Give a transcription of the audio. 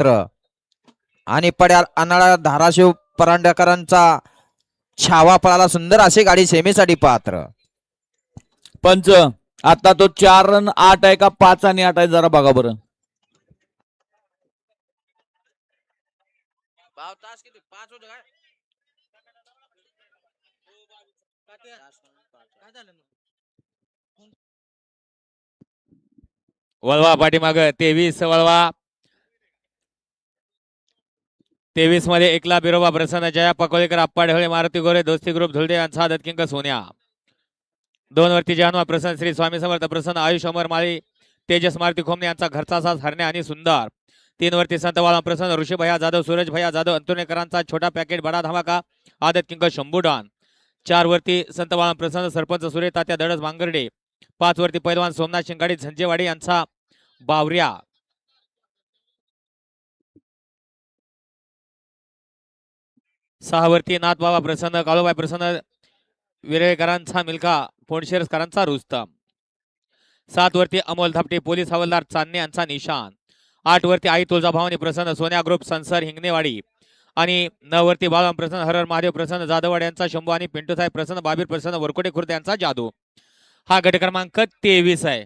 पात्र आणि पड्याल अनाळा धाराशिव परांडकरांचा छावा पळाला सुंदर अशी गाडी सेमीसाठी पात्र. पंच आता तो 4 रन 8 आहे का 5 आणि 8 आहे जरा बघा बरं. वळवा पाठीमाग 23 वळवा 23 मध्ये एकला बिरोबा प्रसन्न जया पकोळेकर आप्पाढवळे मारुती गोरे दोस्ती ग्रुप धुळदे यांचा आदत किंग सोन्या. 2 वरती जानवा प्रसन्न श्री स्वामी समर्थ प्रसन्न आयुष अमर माळी तेजस मारुती खोमने यांचा घरचा साज हरणे आणि सुंदर. 3 वरती संत वाळा प्रसन्न ऋषी भैया जाधव सूरज भैया जाधव अंतुनेकरांचा छोटा पॅकेट बडा धमाका आदत किंग शंभू डॉन. 4 वरती संत वाळा प्रसन्न सरपंच सुरे तात्या दडस भांगर्डे. 5 वरती पैलवान सोमनाथ शिंगाडी झंजेवाडी यांचा बावऱ्या. 6 वरती नाथबाबा प्रसन्न काळूबाई प्रसन्न विरेकरांचा मिल्का फोंडशेरकरांचा रुस्तम. 7 वरती अमोल धापटे पोलीस हवालदार चांदणे यांचा निशान. 8 वरती आई तुळजाभवानी प्रसन्न सोन्या ग्रुप संसर हिंगणेवाडी आणि 9 वरती बाळराम प्रसन्न हरर महादेव प्रसन्न जाधववाडी यांचा शंभू आणि पिंटू साहेब प्रसन्न बाबीर प्रसन्न वरकोटे खुर्द यांचा जादू. हा गट क्रमांक 23 आहे.